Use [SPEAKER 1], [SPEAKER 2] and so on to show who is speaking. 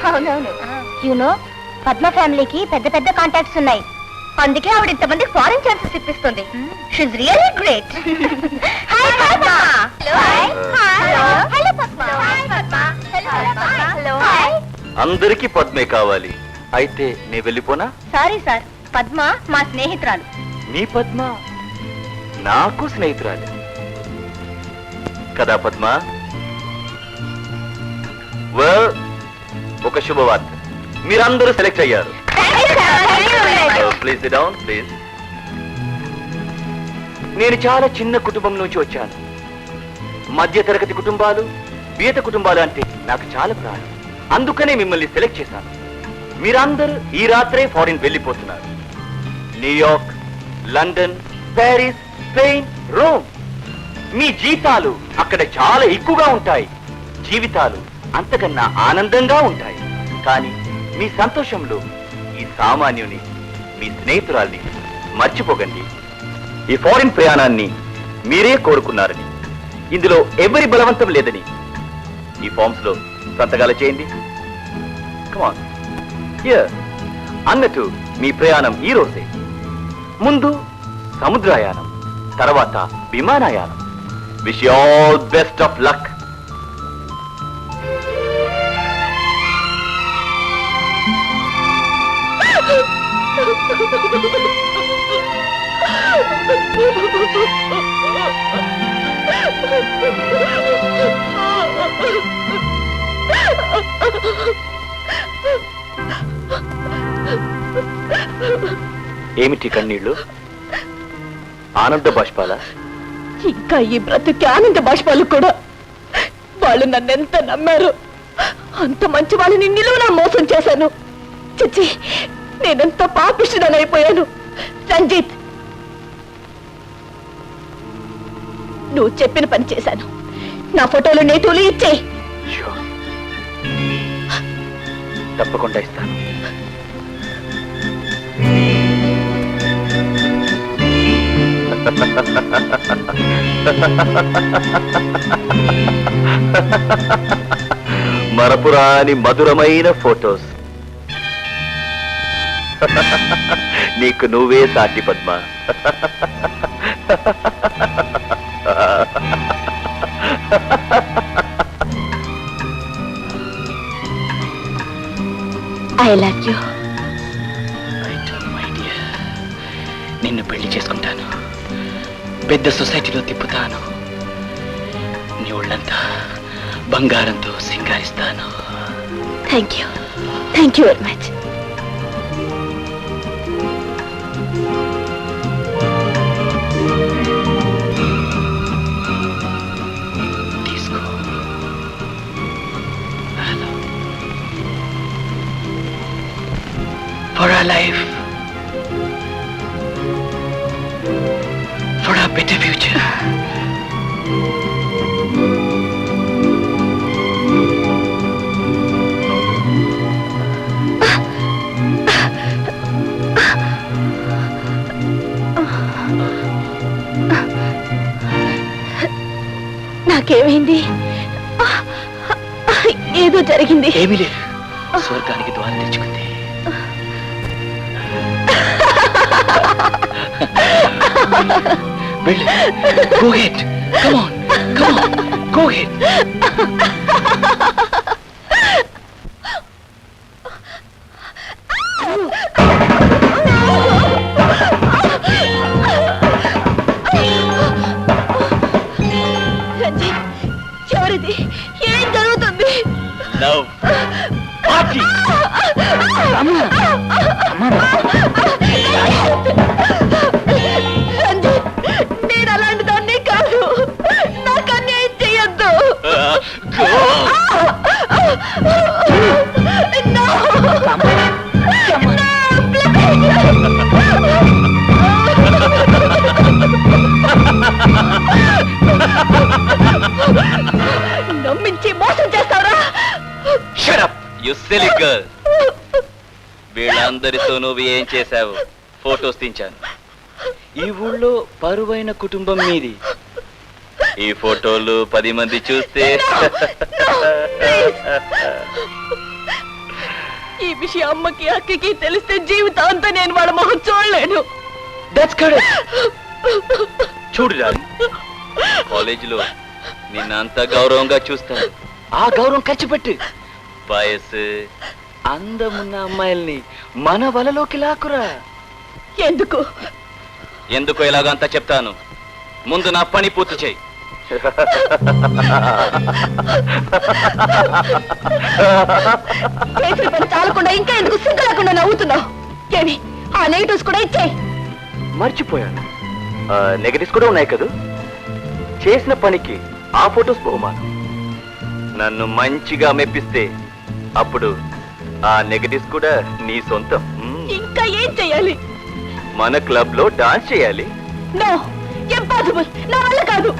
[SPEAKER 1] అవునవును. యూనో పద్మ ఫ్యామిలీకి పెద్ద పెద్ద కాంటాక్ట్స్ ఉన్నాయి. అందుకే ఆవిడ ఇంతమంది ఫారెన్ ఛాన్సెస్ ఇప్పిస్తుంది. She's really great. Hi Padma. Hello Padma. Hello.
[SPEAKER 2] అందరికీ పద్మే కావాలి. అయితే నే వెళ్ళిపోనా?
[SPEAKER 1] సారీ సార్, పద్మ మా స్నేహితురాలు.
[SPEAKER 2] నీ పద్మ నాకు స్నేహితురాలు కదా పద్మ? ఒక శుభవార్త, మీరందరూ సెలెక్ట్ అయ్యారు. Please SIT down please. నేను చాలా చిన్న కుటుంబం నుంచి వచ్చాను. మధ్య తరగతి కుటుంబాలు, బీద కుటుంబాలు అంటే నాకు చాలా ప్రాణం. అందుకనే మిమ్మల్ని సెలెక్ట్ చేశాను. మీరందరూ ఈ రాత్రే ఫారిన్ వెళ్ళిపోతున్నారు. New York, London, Paris, Spain, Rome. మీ జీతాలు అక్కడ చాలా ఎక్కువగా ఉంటాయి. జీవితాలు అంతకన్నా ఆనందంగా ఉంటాయి. కానీ మీ సంతోషంలో ఈ సామాన్యుని, మీ స్నేహితురాల్ని మర్చిపోకండి. ఈ ఫారిన్ ప్రయాణాన్ని మీరే కోరుకున్నారని, ఇందులో ఎవరి బలవంతం లేదని ఈ ఫామ్స్ లో సంతకాలు చేయండి. కమాన్. అన్నట్టు మీ ప్రయాణం ఈ రోజే. ముందు సముద్రయానం, తర్వాత విమానయానం. Wish you all best of luck. ఏమిటి కన్నీళ్ళు? ఆనంద బాష్పాల?
[SPEAKER 3] ఇంకా ఈ బ్రతుకి ఆనంద బాష్పాలు కూడా. వాళ్ళు నన్నెంత నమ్మారు. అంత మంచి వాళ్ళని నిలువునా మోసం చేశాను. చిచ్చి, నేనెంత పాపిష్టిదనైపోయాను. రంజిత్, నువ్వు చెప్పిన పని చేశాను. నా ఫోటోలు నేటూలు ఇచ్చేయి.
[SPEAKER 2] తప్పకుండా ఇస్తాను. మరపురాని మధురమైన ఫోటోస్. నీకు నువ్వే సాటి పద్మ.
[SPEAKER 3] I love you.
[SPEAKER 4] నిన్ను పెళ్లి చేసుకుంటాను. పెద్ద సొసైటీలో తిప్పుతాను. నీ ఒళ్ళంతా బంగారంతో సింగారిస్తాను.
[SPEAKER 3] Thank you very much.
[SPEAKER 4] తీసుకో. For our life, for a better future.
[SPEAKER 3] నాకేమైంది? ఏదో జరిగింది.
[SPEAKER 4] ఏమీ లేదు. స్వర్గానికి ద్వారం తెచ్చుకుంది. Go ahead. Come on. Go ahead.
[SPEAKER 3] Ranjith, ఎవరిది? ఏం జరుగుతుంది?
[SPEAKER 4] Love. Party.
[SPEAKER 3] రంజిత్, నేను అలాంటి దాన్ని కాదు. నాకు అన్యాయం చెయ్యొద్దు. నమ్మించి మోసం చేస్తావరా?
[SPEAKER 2] Shut up, you silly girl. వీళ్ళందరితో నువ్వు ఏం చేశావు? ఫోటోస్ తీయించాను. ఈ ఊళ్ళో పరువైన కుటుంబం మీది. ఈ ఫోటోలు 10 మంది చూస్తే
[SPEAKER 3] ఈ విషయం అమ్మకి అక్కకి తెలిస్తే జీవితాంతా నేను వాళ్ళ మొహం చూడలేను.
[SPEAKER 4] That's correct. చూడు రాని, కాలేజీలో నిన్న అంత గౌరవంగా చూస్తాను. ఆ గౌరవం ఖర్చు పెట్టు. వయసు అందమున్న అమ్మాయిల్ని మన వలలోకి లాకురా.
[SPEAKER 3] ఎందుకు?
[SPEAKER 4] ఎందుకో ఎలాగంతా చెప్తాను. ముందు నా పని పూర్తి చేయి.
[SPEAKER 3] చేసిన పని చాలకుండా ఇంకా ఎందుకు సిగ్గు లేకుండా నవ్వుతున్నావు? ఏమి ఆ నెగిటివ్స్ కూడా ఇచ్చేయి.
[SPEAKER 2] మర్చిపోయాను, నెగటివ్స్ కూడా ఉన్నాయి కదా. చేసిన పనికి ఆ ఫొటోస్ బహుమానం. నన్ను మంచిగా మెప్పిస్తే అప్పుడు ఆ నెగటివ్స్ కూడా నీ సొంతం.
[SPEAKER 3] ఇంకా ఏం చెయ్యాలి?
[SPEAKER 2] మన క్లబ్ లో డాన్స్ చేయాలి.
[SPEAKER 3] No, impossible. నా వల్ల కాదు.